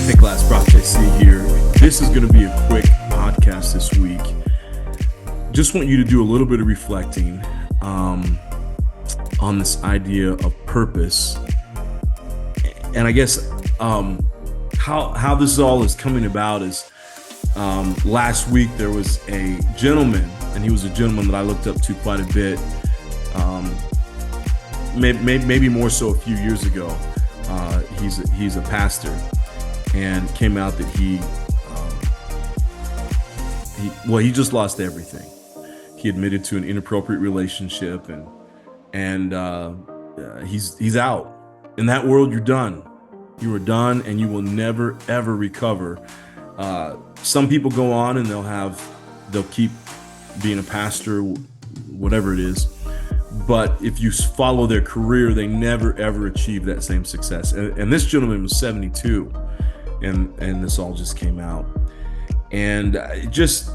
Hey class, Prof here. This is going to be a quick podcast this week. Just want you to do a little bit of reflecting on this idea of purpose, and I guess how this all is coming about is last week there was a gentleman, and he was a gentleman that I looked up to quite a bit, maybe more so a few years ago. He's a pastor, and came out that he just lost everything. He admitted to an inappropriate relationship, and he's out. In that world, you're done. You are done, and you will never ever recover. Some people go on and they'll keep being a pastor, whatever it is. But if you follow their career, they never ever achieve that same success. And this gentleman was 72, and this all just came out. And just,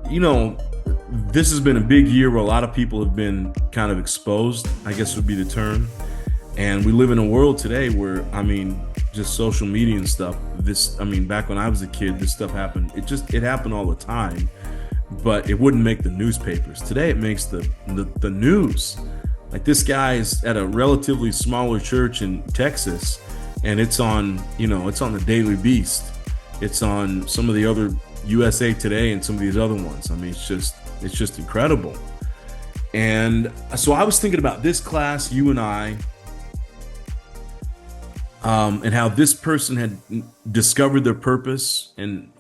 this has been a big year where a lot of people have been kind of exposed, I guess would be the term. And we live in a world today where, just social media and stuff. Back when I was a kid, this stuff happened. It happened all the time, but it wouldn't make the newspapers. Today, it makes the news. Like, this guy is at a relatively smaller church in Texas, and it's on the Daily Beast. It's on some of the other USA Today and some of these other ones. It's just incredible. And so I was thinking about this class, you and I, and how this person had discovered their purpose and,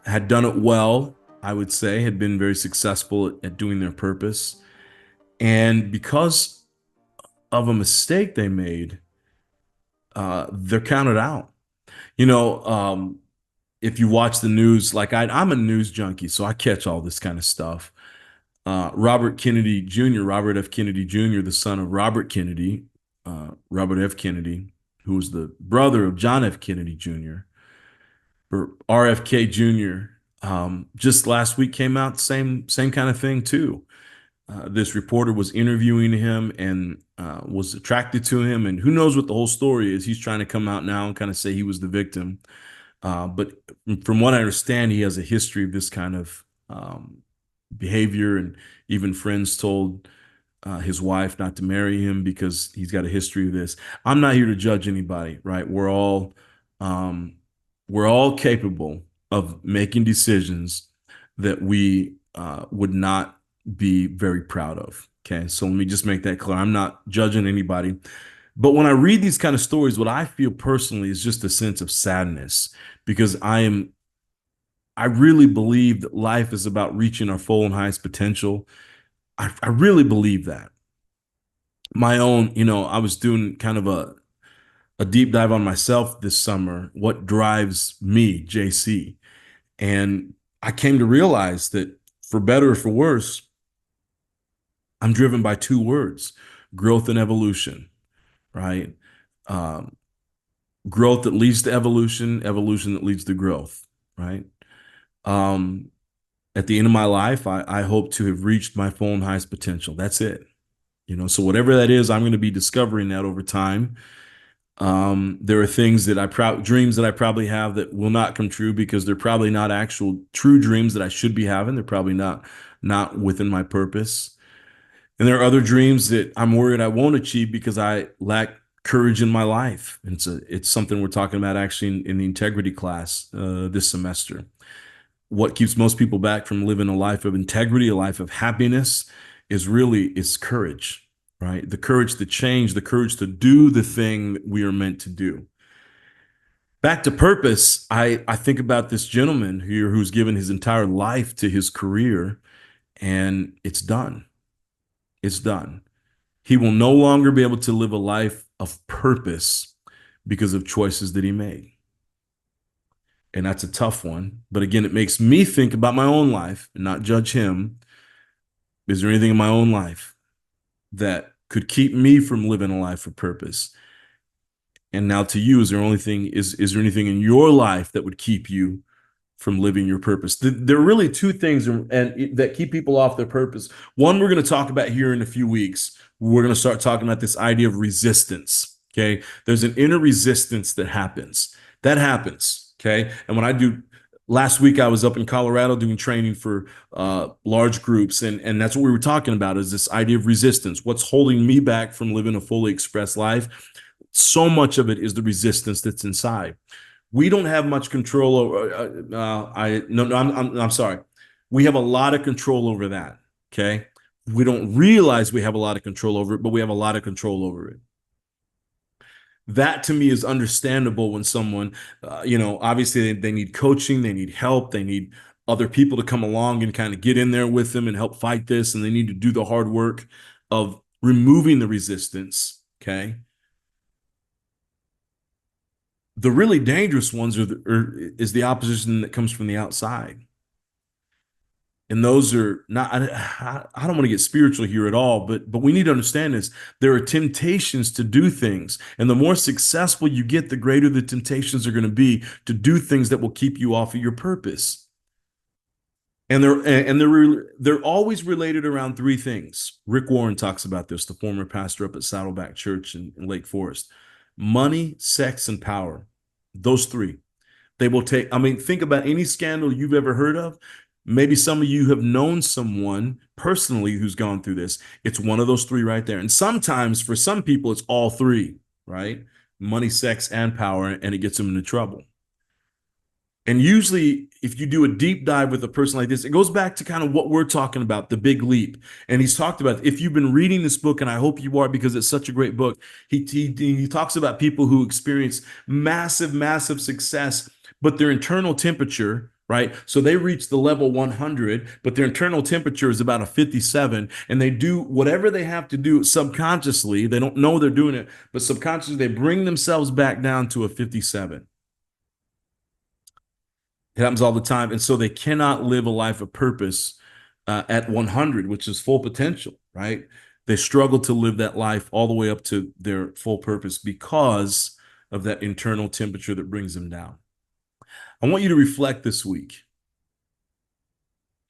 had done it well, I would say, had been very successful at doing their purpose. And because of a mistake they made, they're counted out. If you watch the news, like I'm a news junkie, so I catch all this kind of stuff. Robert F. Kennedy Jr., the son of Robert Kennedy, Robert F. Kennedy, who was the brother of John F. Kennedy Jr., or RFK Jr., just last week came out, same kind of thing too. This reporter was interviewing him and was attracted to him, and who knows what the whole story is. He's trying to come out now and kind of say he was the victim. But from what I understand, he has a history of this kind of behavior, and even friends told his wife not to marry him because he's got a history of this. I'm not here to judge anybody, right? We're all capable of making decisions that we would not be very proud of. Okay, so let me just make that clear. I'm not judging anybody. But when I read these kind of stories, what I feel personally is just a sense of sadness, because I really believe that life is about reaching our full and highest potential. I really believe that. My own, I was doing kind of a deep dive on myself this summer, what drives me, JC. And I came to realize that, for better or for worse, I'm driven by two words: growth and evolution, right? Growth that leads to evolution, evolution that leads to growth, right? At the end of my life, I hope to have reached my full and highest potential. That's it. So whatever that is, I'm going to be discovering that over time. There are things that dreams that I probably have that will not come true because they're probably not actual true dreams that I should be having. They're probably not within my purpose. And there are other dreams that I'm worried I won't achieve because I lack courage in my life. And it's something we're talking about actually in the integrity class this semester. What keeps most people back from living a life of integrity, a life of happiness, is courage, right? The courage to change, the courage to do the thing that we are meant to do. Back to purpose, I think about this gentleman here who's given his entire life to his career, and it's done. It's done. He will no longer be able to live a life of purpose because of choices that he made. And that's a tough one. But again, it makes me think about my own life and not judge him. Is there anything in my own life that could keep me from living a life of purpose? And now to you, is there anything in your life that would keep you from living your purpose? There are really two things that keep people off their purpose. One, we're going to talk about here in a few weeks. We're going to start talking about this idea of resistance. Okay. There's an inner resistance that happens. That happens. Okay. And when I do, last week I was up in Colorado doing training for large groups. And that's what we were talking about is this idea of resistance. What's holding me back from living a fully expressed life? So much of it is the resistance that's inside. We don't have much control over, I'm sorry. We have a lot of control over that. Okay. We don't realize we have a lot of control over it, but we have a lot of control over it. That to me is understandable when someone, obviously they need coaching, they need help, they need other people to come along and kind of get in there with them and help fight this. And they need to do the hard work of removing the resistance. Okay. The really dangerous ones is the opposition that comes from the outside. And those are not, I don't want to get spiritual here at all, but we need to understand this. There are temptations to do things. And the more successful you get, the greater the temptations are going to be to do things that will keep you off of your purpose. And they're always related around three things. Rick Warren talks about this, the former pastor up at Saddleback Church in Lake Forest. Money, sex, and power. Those three. They will take, I mean, think about any scandal you've ever heard of. Maybe some of you have known someone personally who's gone through this. It's one of those three right there. And sometimes for some people, it's all three, right? Money, sex, and power, and it gets them into trouble. And usually, if you do a deep dive with a person like this, it goes back to kind of what we're talking about, the big leap. And he's talked about, if you've been reading this book, and I hope you are because it's such a great book, he talks about people who experience massive, massive success, but their internal temperature, right? So they reach the level 100, but their internal temperature is about a 57, and they do whatever they have to do subconsciously. They don't know they're doing it, but subconsciously they bring themselves back down to a 57. It happens all the time. And so they cannot live a life of purpose at 100, which is full potential, right? They struggle to live that life all the way up to their full purpose because of that internal temperature that brings them down. I want you to reflect this week.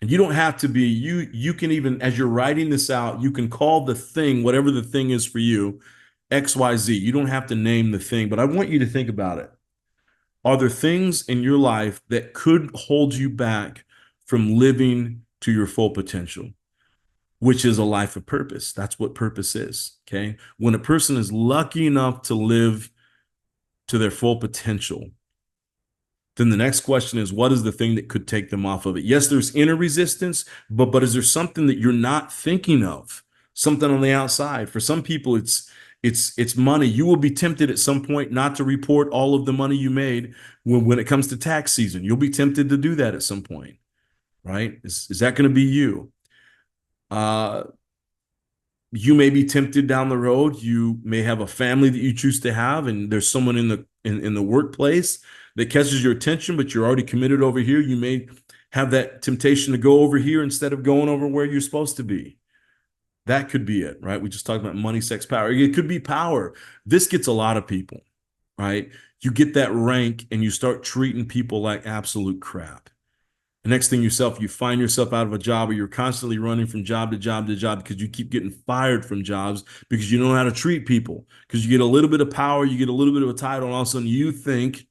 And you don't have to be, you can even, as you're writing this out, you can call the thing, whatever the thing is for you, XYZ. You don't have to name the thing, but I want you to think about it. Are there things in your life that could hold you back from living to your full potential, which is a life of purpose? That's what purpose is, okay? When a person is lucky enough to live to their full potential, then the next question is, what is the thing that could take them off of it? Yes, there's inner resistance, but is there something that you're not thinking of? Something on the outside? For some people, it's money. You will be tempted at some point not to report all of the money you made when it comes to tax season. You'll be tempted to do that at some point, right? Is that going to be you? You may be tempted down the road. You may have a family that you choose to have, and there's someone in the workplace that catches your attention, but you're already committed over here. You may have that temptation to go over here instead of going over where you're supposed to be. That could be it, right? We just talked about money, sex, power. It could be power. This gets a lot of people, right? You get that rank and you start treating people like absolute crap. The next thing you find yourself out of a job, or you're constantly running from job to job to job because you keep getting fired from jobs because you don't know how to treat people, because you get a little bit of power, you get a little bit of a title, and all of a sudden you think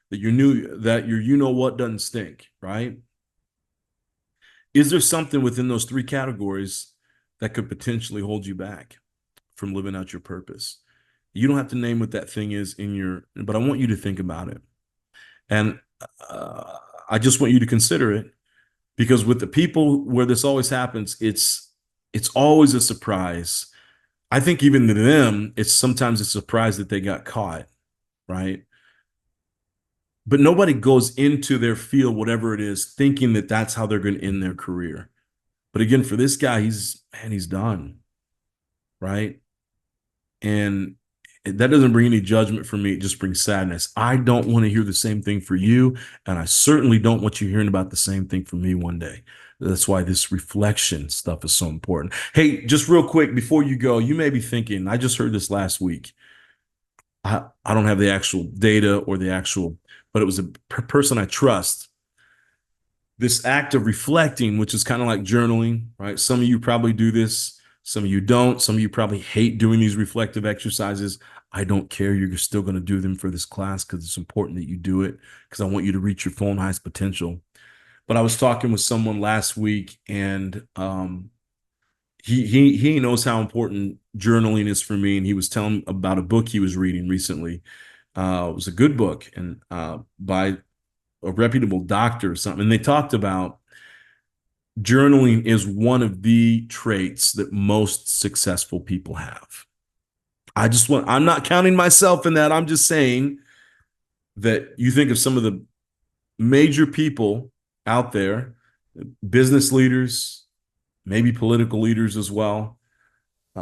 that your you know what doesn't stink, right? Is there something within those three categories that could potentially hold you back from living out your purpose? You don't have to name what that thing is but I want you to think about it. And I just want you to consider it, because with the people where this always happens, it's always a surprise. I think even to them, it's sometimes a surprise that they got caught, right? But nobody goes into their field, whatever it is, thinking that that's how they're going to end their career. But again, for this guy, he's done, right? And that doesn't bring any judgment for me. It just brings sadness. I don't want to hear the same thing for you, and I certainly don't want you hearing about the same thing for me one day. That's why this reflection stuff is so important. Hey, just real quick before you go, you may be thinking, I just heard this last week. I don't have the actual data or but it was a person I trust. This act of reflecting, which is kind of like journaling, right? Some of you probably do this. Some of you don't. Some of you probably hate doing these reflective exercises. I don't care. You're still going to do them for this class because it's important that you do it because I want you to reach your full and highest potential. But I was talking with someone last week, and he knows how important journaling is for me, and he was telling about a book he was reading recently. It was a good book, and by a reputable doctor or something. And they talked about journaling is one of the traits that most successful people have. I'm not counting myself in that. I'm just saying that you think of some of the major people out there, business leaders, maybe political leaders as well,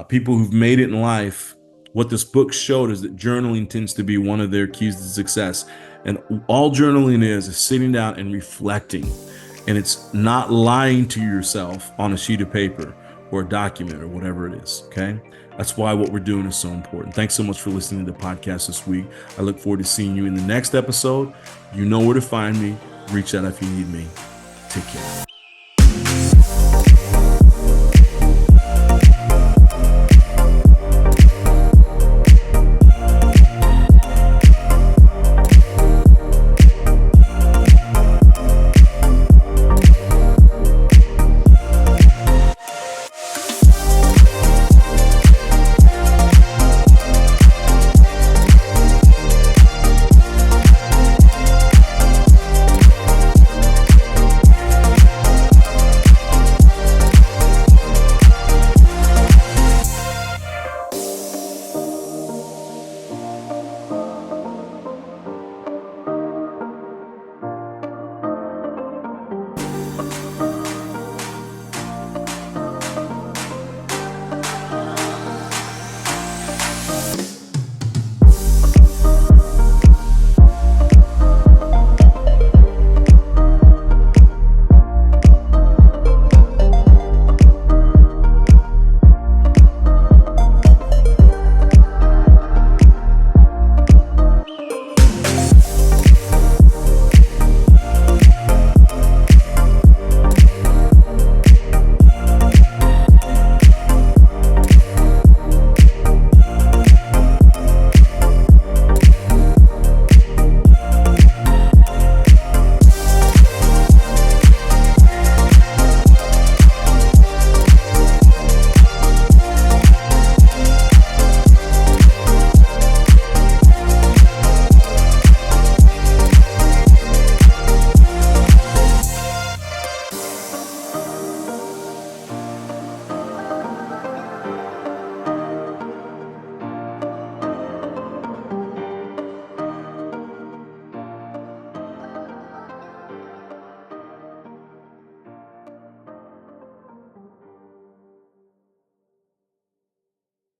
people who've made it in life. What this book showed is that journaling tends to be one of their keys to success. And all journaling is sitting down and reflecting. And it's not lying to yourself on a sheet of paper or a document or whatever it is. Okay. That's why what we're doing is so important. Thanks so much for listening to the podcast this week. I look forward to seeing you in the next episode. You know where to find me. Reach out if you need me. Take care.